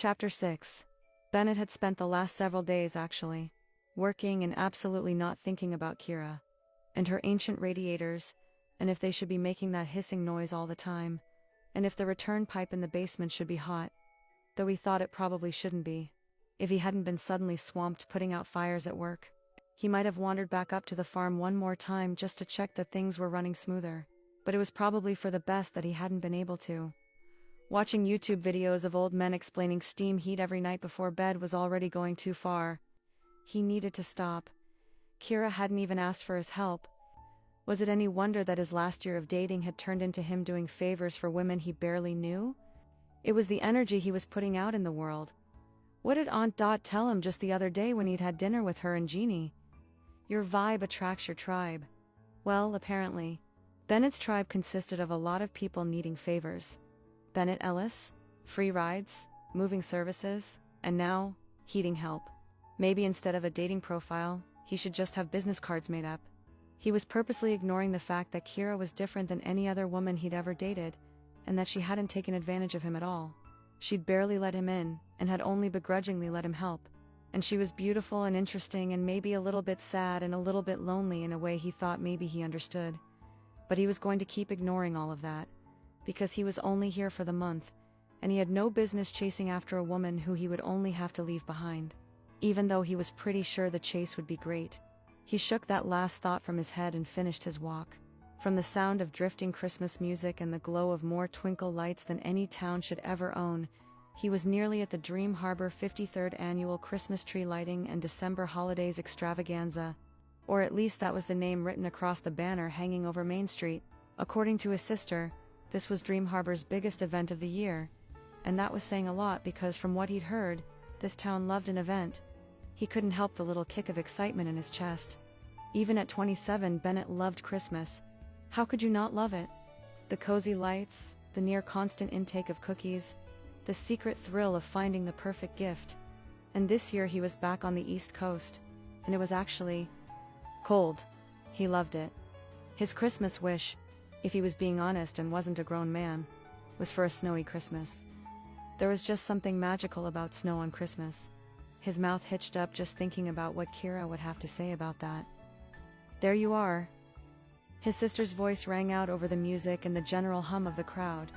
Chapter 6. Bennett had spent the last several days, actually, working and absolutely not thinking about Kira, and her ancient radiators, and if they should be making that hissing noise all the time, and if the return pipe in the basement should be hot, though he thought it probably shouldn't be. If he hadn't been suddenly swamped putting out fires at work, he might have wandered back up to the farm one more time just to check that things were running smoother, but it was probably for the best that he hadn't been able to. Watching YouTube videos of old men explaining steam heat every night before bed was already going too far. He needed to stop. Kira hadn't even asked for his help. Was it any wonder that his last year of dating had turned into him doing favors for women he barely knew? It was the energy he was putting out in the world. What did Aunt Dot tell him just the other day when he'd had dinner with her and Jeannie? Your vibe attracts your tribe. Well, apparently, Bennett's tribe consisted of a lot of people needing favors. Bennett Ellis, free rides, moving services, and now, heating help. Maybe instead of a dating profile, he should just have business cards made up. He was purposely ignoring the fact that Kira was different than any other woman he'd ever dated, and that she hadn't taken advantage of him at all. She'd barely let him in, and had only begrudgingly let him help. And she was beautiful and interesting and maybe a little bit sad and a little bit lonely in a way he thought maybe he understood. But he was going to keep ignoring all of that, because he was only here for the month, and he had no business chasing after a woman who he would only have to leave behind. Even though he was pretty sure the chase would be great. He shook that last thought from his head and finished his walk. From the sound of drifting Christmas music and the glow of more twinkle lights than any town should ever own, he was nearly at the Dream Harbor 53rd Annual Christmas Tree Lighting and December Holidays Extravaganza, or at least that was the name written across the banner hanging over Main Street. According to his sister, this was Dream Harbor's biggest event of the year, and that was saying a lot because from what he'd heard, this town loved an event. He couldn't help the little kick of excitement in his chest. Even at 27, Bennett loved Christmas. How could you not love it? The cozy lights, the near-constant intake of cookies, the secret thrill of finding the perfect gift. And this year he was back on the East Coast, and it was actually cold. He loved it. His Christmas wish, if he was being honest and wasn't a grown man, was for a snowy Christmas. There was just something magical about snow on Christmas. His mouth hitched up just thinking about what Kira would have to say about that. There you are. His sister's voice rang out over the music and the general hum of the crowd.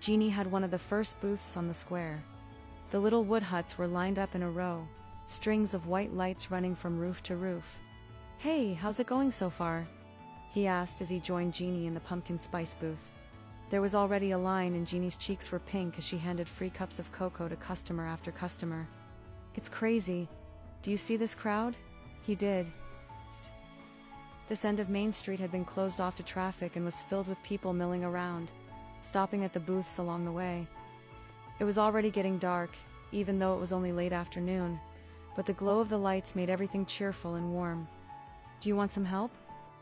Jeannie had one of the first booths on the square. The little wood huts were lined up in a row, strings of white lights running from roof to roof. Hey, how's it going so far? He asked as he joined Jeannie in the pumpkin spice booth. There was already a line and Jeannie's cheeks were pink as she handed free cups of cocoa to customer after customer. It's crazy. Do you see this crowd? He did. This end of Main Street had been closed off to traffic and was filled with people milling around, stopping at the booths along the way. It was already getting dark, even though it was only late afternoon, but the glow of the lights made everything cheerful and warm. Do you want some help?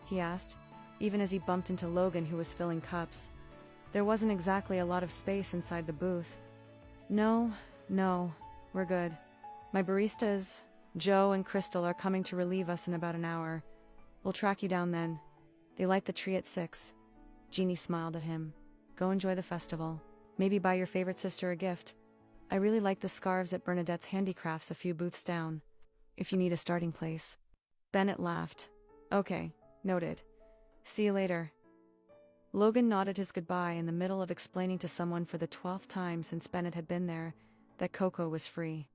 He asked, even as he bumped into Logan, who was filling cups. There wasn't exactly a lot of space inside the booth. No, we're good. My baristas, Joe and Crystal, are coming to relieve us in about an hour. We'll track you down then. They light the tree at 6. Jeannie smiled at him. Go enjoy the festival. Maybe buy your favorite sister a gift. I really like the scarves at Bernadette's Handicrafts a few booths down, if you need a starting place. Bennett laughed. Okay, noted. See you later. Logan nodded his goodbye in the middle of explaining to someone for the 12th time since Bennett had been there that cocoa was free.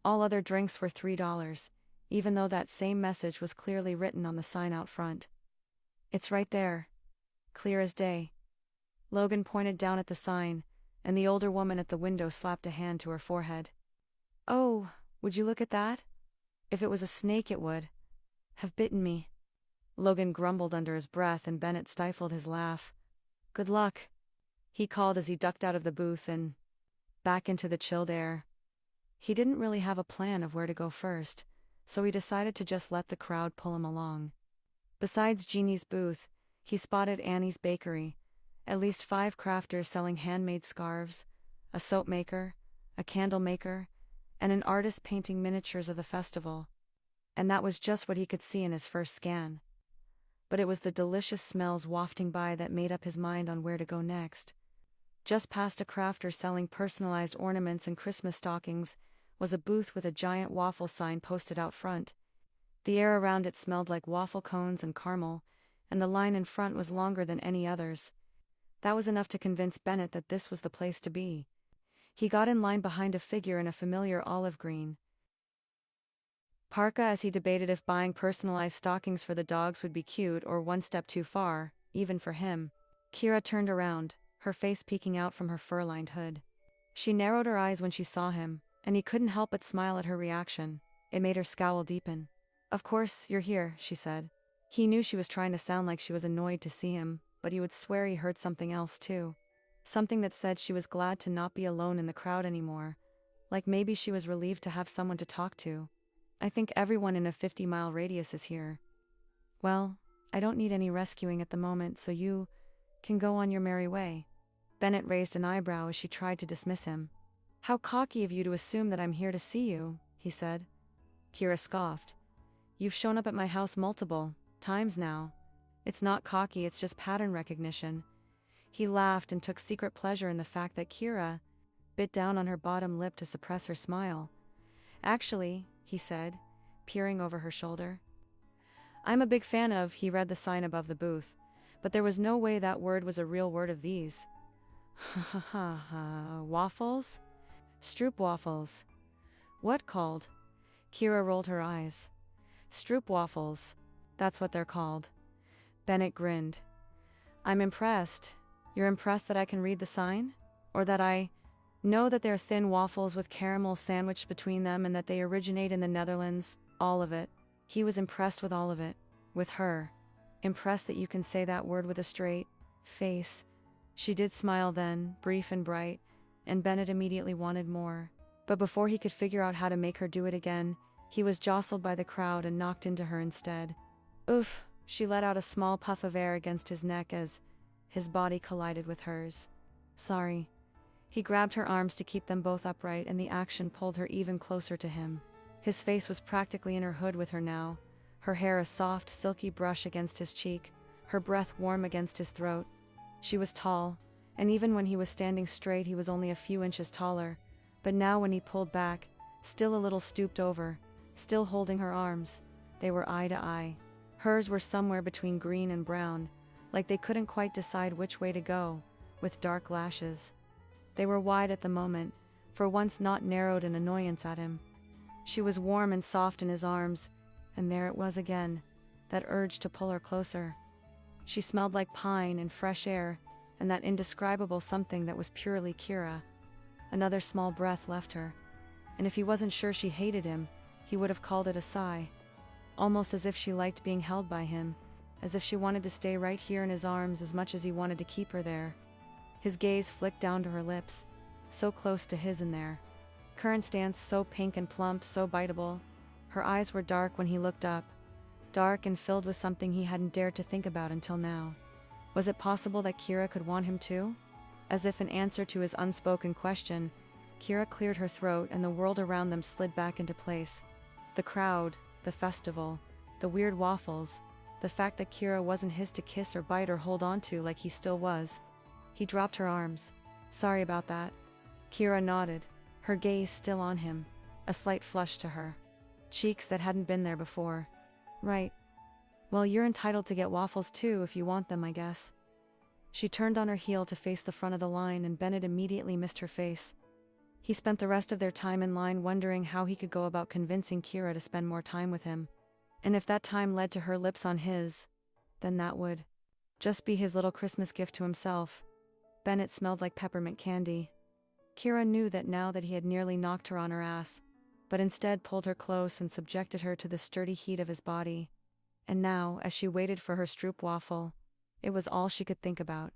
All other drinks were $3, even though that same message was clearly written on the sign out front. It's right there. Clear as day. Logan pointed down at the sign, and the older woman at the window slapped a hand to her forehead. Oh, would you look at that? If it was a snake it would have bitten me. Logan grumbled under his breath and Bennett stifled his laugh. Good luck, he called as he ducked out of the booth and back into the chilled air. He didn't really have a plan of where to go first, so he decided to just let the crowd pull him along. Besides Jeannie's booth, he spotted Annie's bakery, at least 5 crafters selling handmade scarves, a soap maker, a candle maker, and an artist painting miniatures of the festival. And that was just what he could see in his first scan. But it was the delicious smells wafting by that made up his mind on where to go next. Just past a crafter selling personalized ornaments and Christmas stockings was a booth with a giant waffle sign posted out front. The air around it smelled like waffle cones and caramel, and the line in front was longer than any others. That was enough to convince Bennett that this was the place to be. He got in line behind a figure in a familiar olive green parka as he debated if buying personalized stockings for the dogs would be cute or one step too far, even for him. Kira turned around, her face peeking out from her fur-lined hood. She narrowed her eyes when she saw him, and he couldn't help but smile at her reaction. It made her scowl deepen. "Of course, you're here," she said. He knew she was trying to sound like she was annoyed to see him, but he would swear he heard something else too. Something that said she was glad to not be alone in the crowd anymore. Like maybe she was relieved to have someone to talk to. "I think everyone in a 50-mile radius is here." "Well, I don't need any rescuing at the moment, so you can go on your merry way." Bennett raised an eyebrow as she tried to dismiss him. "How cocky of you to assume that I'm here to see you," he said. Kira scoffed. "You've shown up at my house multiple times now. It's not cocky, it's just pattern recognition." He laughed and took secret pleasure in the fact that Kira bit down on her bottom lip to suppress her smile. "Actually," he said, peering over her shoulder, "I'm a big fan of," he read the sign above the booth, but there was no way that word was a real word of these. "Ha ha ha ha, waffles? Stroop waffles." "What called?" Kira rolled her eyes. "Stroop waffles. That's what they're called." Bennett grinned. "I'm impressed. You're impressed that I can read the sign? Or that I know that they're thin waffles with caramel sandwiched between them and that they originate in the Netherlands?" "All of it." He was impressed with all of it. With her. "Impressed that you can say that word with a straight face." She did smile then, brief and bright, and Bennett immediately wanted more. But before he could figure out how to make her do it again, he was jostled by the crowd and knocked into her instead. "Oof," she let out a small puff of air against his neck as his body collided with hers. "Sorry." He grabbed her arms to keep them both upright, and the action pulled her even closer to him. His face was practically in her hood with her now, her hair a soft, silky brush against his cheek, her breath warm against his throat. She was tall, and even when he was standing straight he was only a few inches taller, but now when he pulled back, still a little stooped over, still holding her arms, they were eye to eye. Hers were somewhere between green and brown, like they couldn't quite decide which way to go, with dark lashes. They were wide at the moment, for once not narrowed in annoyance at him. She was warm and soft in his arms, and there it was again, that urge to pull her closer. She smelled like pine and fresh air, and that indescribable something that was purely Kira. Another small breath left her, and if he wasn't sure she hated him, he would have called it a sigh. Almost as if she liked being held by him, as if she wanted to stay right here in his arms as much as he wanted to keep her there. His gaze flicked down to her lips, so close to his in there. Current stance, so pink and plump, so biteable. Her eyes were dark when he looked up, dark and filled with something he hadn't dared to think about until now. Was it possible that Kira could want him too? As if in answer to his unspoken question, Kira cleared her throat and the world around them slid back into place. The crowd, the festival, the weird waffles, the fact that Kira wasn't his to kiss or bite or hold on to like he still was. He dropped her arms. "Sorry about that." Kira nodded, her gaze still on him, a slight flush to her cheeks that hadn't been there before. "Right. Well, you're entitled to get waffles too if you want them, I guess." She turned on her heel to face the front of the line, and Bennett immediately missed her face. He spent the rest of their time in line wondering how he could go about convincing Kira to spend more time with him. And if that time led to her lips on his, then that would just be his little Christmas gift to himself. Bennett smelled like peppermint candy. Kira knew that now that he had nearly knocked her on her ass, but instead pulled her close and subjected her to the sturdy heat of his body. And now, as she waited for her stroop waffle, it was all she could think about.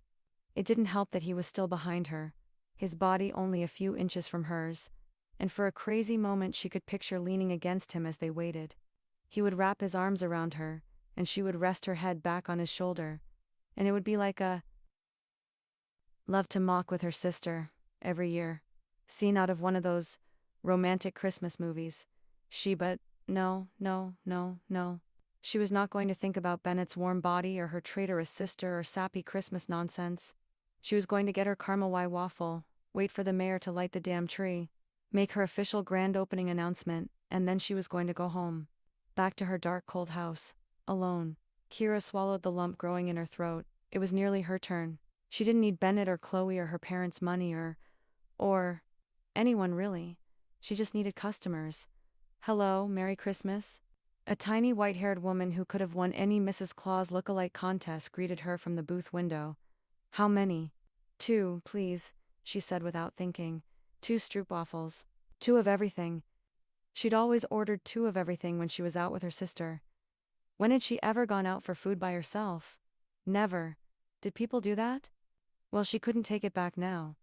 It didn't help that he was still behind her, his body only a few inches from hers, and for a crazy moment she could picture leaning against him as they waited. He would wrap his arms around her, and she would rest her head back on his shoulder, and it would be like a love to mock with her sister, every year, scene out of one of those romantic Christmas movies. But no. She was not going to think about Bennett's warm body or her traitorous sister or sappy Christmas nonsense. She was going to get her caramel waffle, wait for the mayor to light the damn tree, make her official grand opening announcement, and then she was going to go home. Back to her dark cold house. Alone. Kira swallowed the lump growing in her throat. It was nearly her turn. She didn't need Bennett or Chloe or her parents' money or anyone really. She just needed customers. Hello, Merry Christmas. A tiny white-haired woman who could have won any Mrs. Claus look-alike contest greeted her from the booth window. How many? 2, please, she said without thinking. 2 stroopwafels. 2 of everything. She'd always ordered 2 of everything when she was out with her sister. When had she ever gone out for food by herself? Never. Did people do that? Well, she couldn't take it back now.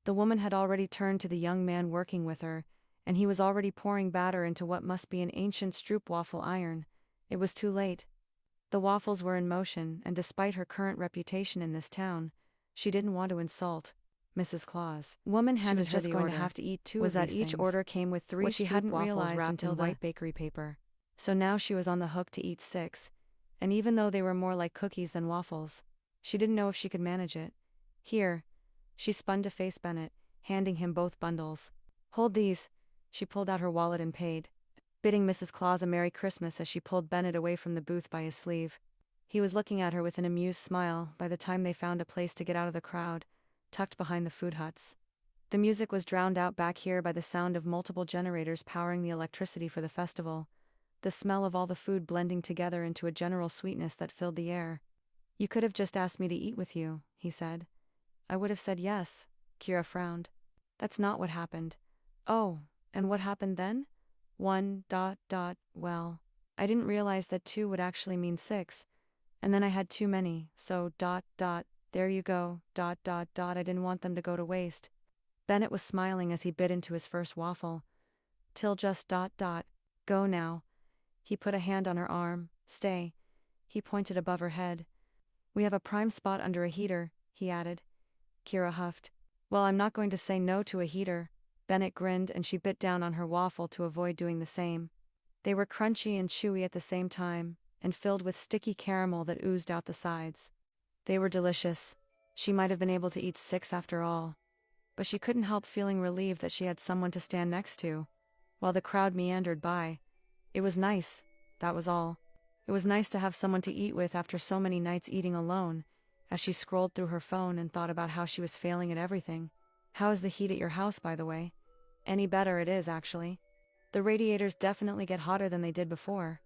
The woman had already turned to the young man working with her, and he was already pouring batter into what must be an ancient stroopwafel iron. It was too late. The waffles were in motion, and despite her current reputation in this town, she didn't want to insult Mrs. Claus. Woman handed her the order. To have to eat 2 was of these that each things. Order came with 3 she hadn't realized wrapped until in white bakery paper. So now she was on the hook to eat 6, and even though they were more like cookies than waffles, she didn't know if she could manage it. Here. She spun to face Bennett, handing him both bundles. Hold these. She pulled out her wallet and paid, bidding Mrs. Claus a Merry Christmas as she pulled Bennett away from the booth by his sleeve. He was looking at her with an amused smile by the time they found a place to get out of the crowd, tucked behind the food huts. The music was drowned out back here by the sound of multiple generators powering the electricity for the festival, the smell of all the food blending together into a general sweetness that filled the air. You could have just asked me to eat with you, he said. I would have said yes, Kira frowned. That's not what happened. Oh, and what happened then? Well, I didn't realize that 2 would actually mean 6, and then I had too many, so there you go, I didn't want them to go to waste. Bennett was smiling as he bit into his first waffle. Till just go now. He put a hand on her arm. Stay. He pointed above her head. We have a prime spot under a heater, he added. Kira huffed. Well, I'm not going to say no to a heater. Bennett grinned and she bit down on her waffle to avoid doing the same. They were crunchy and chewy at the same time, and filled with sticky caramel that oozed out the sides. They were delicious. She might have been able to eat 6 after all. But she couldn't help feeling relieved that she had someone to stand next to, while the crowd meandered by. It was nice, that was all. It was nice to have someone to eat with after so many nights eating alone, as she scrolled through her phone and thought about how she was failing at everything. How is the heat at your house, by the way? Any better it is, actually. The radiators definitely get hotter than they did before.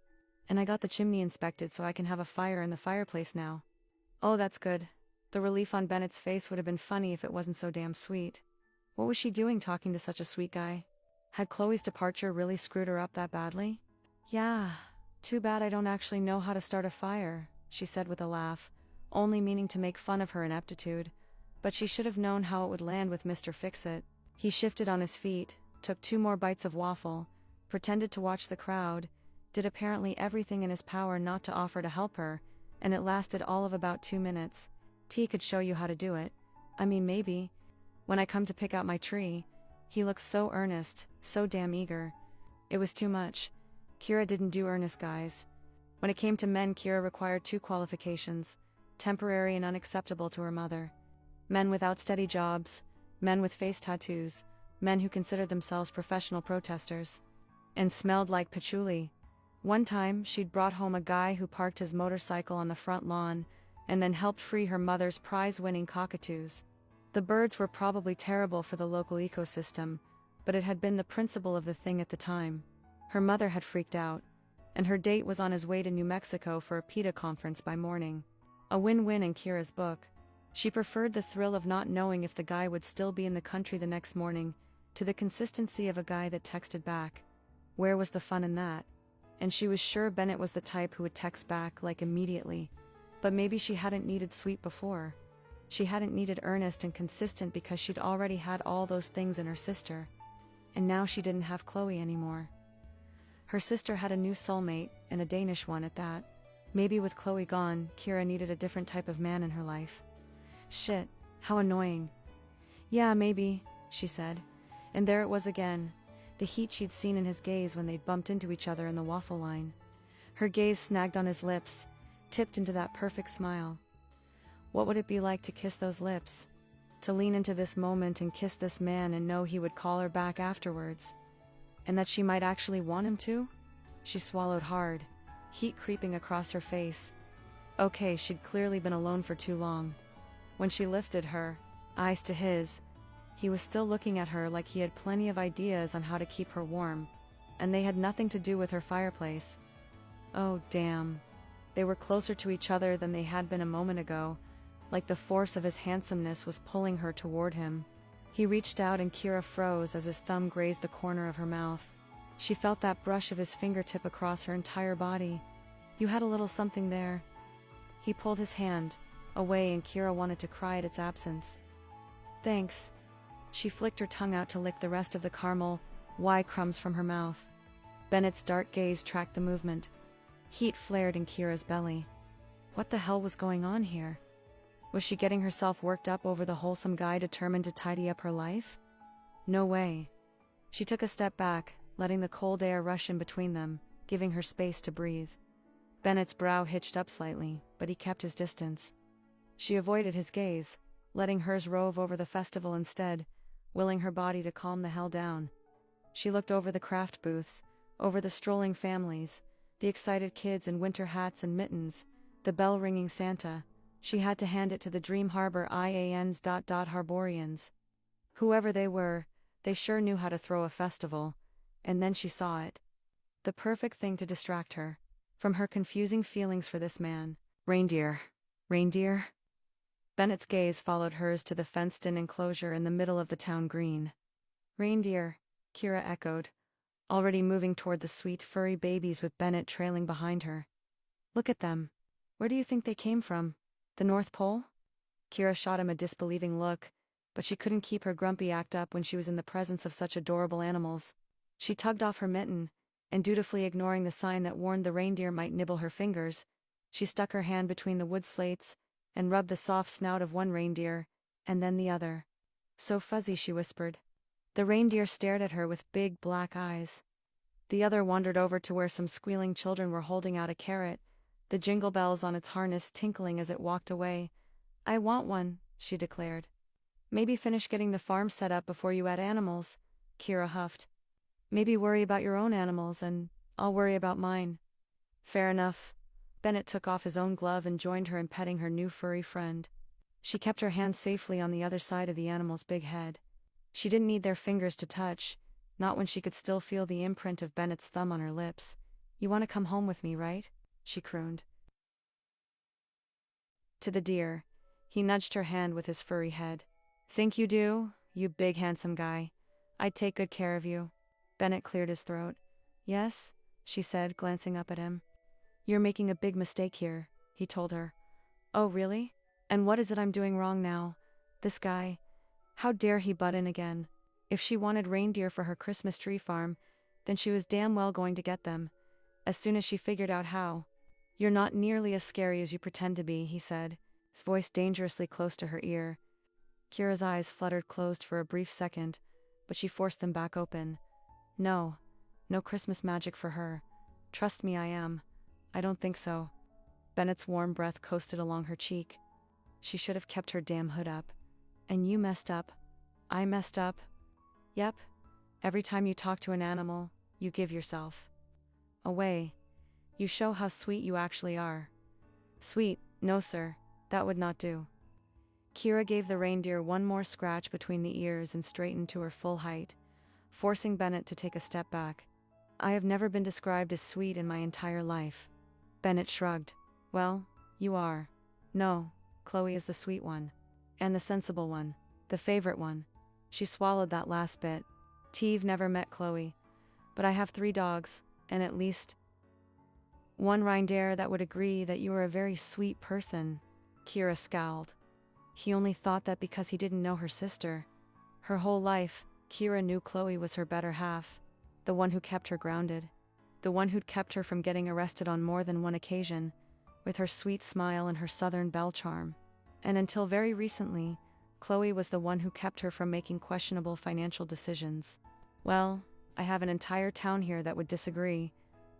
And I got the chimney inspected so I can have a fire in the fireplace now. Oh, that's good. The relief on Bennett's face would have been funny if it wasn't so damn sweet. What was she doing talking to such a sweet guy? Had Chloe's departure really screwed her up that badly? Yeah, too bad I don't actually know how to start a fire, she said with a laugh, only meaning to make fun of her ineptitude. But she should have known how it would land with Mr. Fix-It. He shifted on his feet, took 2 more bites of waffle, pretended to watch the crowd, did apparently everything in his power not to offer to help her, and it lasted all of about 2 minutes. T could show you how to do it. I mean, maybe. When I come to pick out my tree. He looked so earnest, so damn eager. It was too much. Kira didn't do earnest guys. When it came to men, Kira required 2 qualifications, temporary and unacceptable to her mother. Men without steady jobs, men with face tattoos, men who considered themselves professional protesters, and smelled like patchouli. One time, she'd brought home a guy who parked his motorcycle on the front lawn, and then helped free her mother's prize-winning cockatoos. The birds were probably terrible for the local ecosystem, but it had been the principle of the thing at the time. Her mother had freaked out, and her date was on his way to New Mexico for a PETA conference by morning. A win-win in Kira's book. She preferred the thrill of not knowing if the guy would still be in the country the next morning, to the consistency of a guy that texted back. Where was the fun in that? And she was sure Bennett was the type who would text back, like, immediately. But maybe she hadn't needed sweet before. She hadn't needed earnest and consistent because she'd already had all those things in her sister. And now she didn't have Chloe anymore. Her sister had a new soulmate, and a Danish one at that. Maybe with Chloe gone, Kira needed a different type of man in her life. Shit, how annoying. Yeah, maybe, she said. And there it was again, the heat she'd seen in his gaze when they'd bumped into each other in the waffle line. Her gaze snagged on his lips, tipped into that perfect smile. What would it be like to kiss those lips? To lean into this moment and kiss this man and know he would call her back afterwards. And that she might actually want him to? She swallowed hard, heat creeping across her face. Okay, she'd clearly been alone for too long. When she lifted her eyes to his, he was still looking at her like he had plenty of ideas on how to keep her warm, and they had nothing to do with her fireplace. Oh, damn. They were closer to each other than they had been a moment ago, like the force of his handsomeness was pulling her toward him. He reached out and Kira froze as his thumb grazed the corner of her mouth. She felt that brush of his fingertip across her entire body. You had a little something there. He pulled his hand away and Kira wanted to cry at its absence. Thanks. She flicked her tongue out to lick the rest of the caramel crumbs from her mouth. Bennett's dark gaze tracked the movement. Heat flared in Kira's belly. What the hell was going on here? Was she getting herself worked up over the wholesome guy determined to tidy up her life? No way. She took a step back, letting the cold air rush in between them, giving her space to breathe. Bennett's brow hitched up slightly, but he kept his distance. She avoided his gaze, letting hers rove over the festival instead, willing her body to calm the hell down. She looked over the craft booths, over the strolling families, the excited kids in winter hats and mittens, the bell-ringing Santa. She had to hand it to the Dream Harbor IANs. Harborians. Whoever they were, they sure knew how to throw a festival, and then she saw it. The perfect thing to distract her from her confusing feelings for this man. Reindeer. Reindeer? Bennett's gaze followed hers to the fenced-in enclosure in the middle of the town green. Reindeer, Kira echoed, already moving toward the sweet furry babies with Bennett trailing behind her. Look at them. Where do you think they came from? The North Pole? Kira shot him a disbelieving look, but she couldn't keep her grumpy act up when she was in the presence of such adorable animals. She tugged off her mitten, and dutifully ignoring the sign that warned the reindeer might nibble her fingers, she stuck her hand between the wood slates and rubbed the soft snout of one reindeer, and then the other. So fuzzy, she whispered. The reindeer stared at her with big black eyes. The other wandered over to where some squealing children were holding out a carrot, the jingle bells on its harness tinkling as it walked away. I want one, she declared. Maybe finish getting the farm set up before you add animals, Kira huffed. Maybe worry about your own animals and I'll worry about mine. Fair enough. Bennett took off his own glove and joined her in petting her new furry friend. She kept her hand safely on the other side of the animal's big head. She didn't need their fingers to touch, not when she could still feel the imprint of Bennett's thumb on her lips. You want to come home with me, right? She crooned. To the deer, he nudged her hand with his furry head. Think you do, you big handsome guy? I'd take good care of you. Bennett cleared his throat. Yes, she said, glancing up at him. You're making a big mistake here, he told her. Oh, really? And what is it I'm doing wrong now? This guy. How dare he butt in again? If she wanted reindeer for her Christmas tree farm, then she was damn well going to get them, as soon as she figured out how. You're not nearly as scary as you pretend to be, he said, his voice dangerously close to her ear. Kira's eyes fluttered closed for a brief second, but she forced them back open. No Christmas magic for her. Trust me, I am. I don't think so. Bennett's warm breath coasted along her cheek. She should have kept her damn hood up. And you messed up. I messed up. Yep. Every time you talk to an animal, you give yourself away. You show how sweet you actually are. Sweet? No, sir. That would not do. Kira gave the reindeer one more scratch between the ears and straightened to her full height, forcing Bennett to take a step back. I have never been described as sweet in my entire life. Bennett shrugged. Well, you are. No, Chloe is the sweet one. And the sensible one. The favorite one. She swallowed that last bit. Teve never met Chloe. But I have 3 dogs, and at least one reindeer that would agree that you are a very sweet person. Kira scowled. He only thought that because he didn't know her sister. Her whole life, Kira knew Chloe was her better half. The one who kept her grounded. The one who'd kept her from getting arrested on more than one occasion, with her sweet smile and her southern belle charm. And until very recently, Chloe was the one who kept her from making questionable financial decisions. Well, I have an entire town here that would disagree.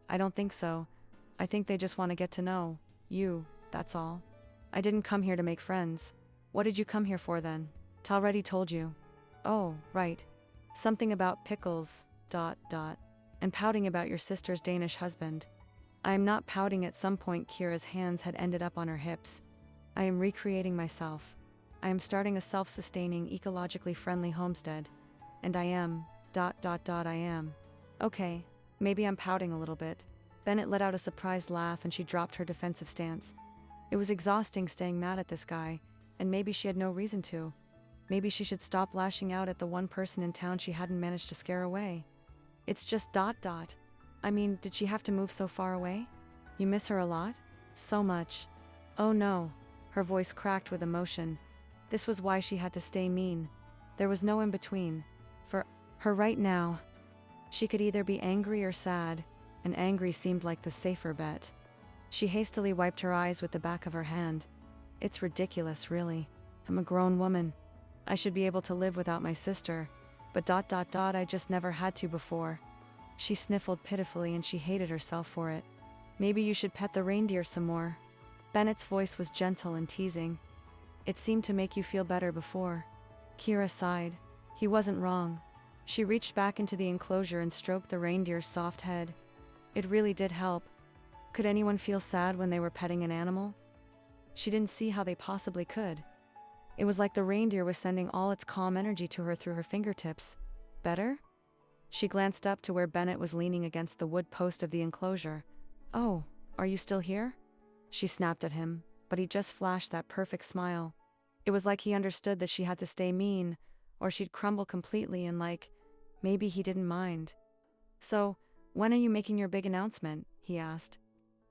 I don't think so. I think they just want to get to know you, that's all. I didn't come here to make friends. What did you come here for then? T'already told you. Oh, right. Something about pickles, ... and pouting about your sister's Danish husband. I am not pouting. At some point Kira's hands had ended up on her hips. I am recreating myself. I am starting a self-sustaining, ecologically friendly homestead. And I am, ... I am. Okay, maybe I'm pouting a little bit. Bennett let out a surprised laugh and she dropped her defensive stance. It was exhausting staying mad at this guy, and maybe she had no reason to. Maybe she should stop lashing out at the one person in town she hadn't managed to scare away. It's just ... I mean, did she have to move so far away? You miss her a lot? So much. Oh no. Her voice cracked with emotion. This was why she had to stay mean. There was no in between. For her right now, she could either be angry or sad, and angry seemed like the safer bet. She hastily wiped her eyes with the back of her hand. It's ridiculous, really. I'm a grown woman. I should be able to live without my sister, but ... I just never had to before. She sniffled pitifully and she hated herself for it. Maybe you should pet the reindeer some more. Bennett's voice was gentle and teasing. It seemed to make you feel better before. Kira sighed. He wasn't wrong. She reached back into the enclosure and stroked the reindeer's soft head. It really did help. Could anyone feel sad when they were petting an animal? She didn't see how they possibly could. It was like the reindeer was sending all its calm energy to her through her fingertips. Better? She glanced up to where Bennett was leaning against the wood post of the enclosure. Oh, are you still here? She snapped at him, but he just flashed that perfect smile. It was like he understood that she had to stay mean, or she'd crumble completely, and maybe he didn't mind. So, when are you making your big announcement? He asked.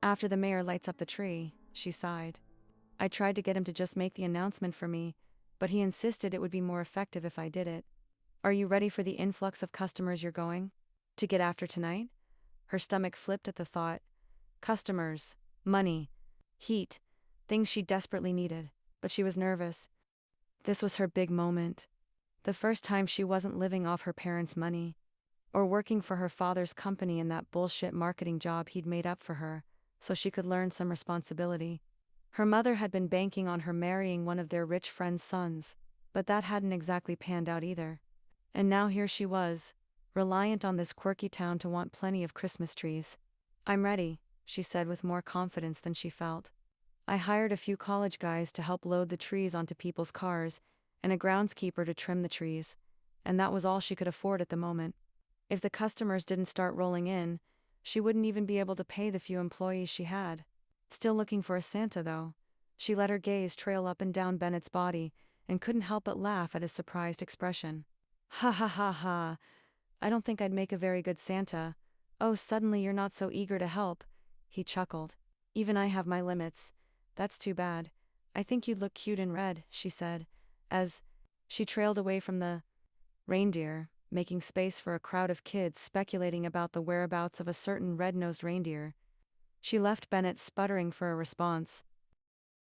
After the mayor lights up the tree, she sighed. I tried to get him to just make the announcement for me, but he insisted it would be more effective if I did it. Are you ready for the influx of customers you're going to get after tonight? Her stomach flipped at the thought. Customers, money, heat, things she desperately needed, but she was nervous. This was her big moment. The first time she wasn't living off her parents' money, or working for her father's company in that bullshit marketing job he'd made up for her, so she could learn some responsibility. Her mother had been banking on her marrying one of their rich friends' sons, but that hadn't exactly panned out either. And now here she was, reliant on this quirky town to want plenty of Christmas trees. I'm ready, she said with more confidence than she felt. I hired a few college guys to help load the trees onto people's cars, and a groundskeeper to trim the trees, and that was all she could afford at the moment. If the customers didn't start rolling in, she wouldn't even be able to pay the few employees she had. Still looking for a Santa, though. She let her gaze trail up and down Bennett's body, and couldn't help but laugh at his surprised expression. Ha ha ha ha. I don't think I'd make a very good Santa. Oh, suddenly you're not so eager to help. He chuckled. Even I have my limits. That's too bad. I think you'd look cute in red, she said, as she trailed away from the reindeer, making space for a crowd of kids speculating about the whereabouts of a certain red-nosed reindeer. She left Bennett sputtering for a response.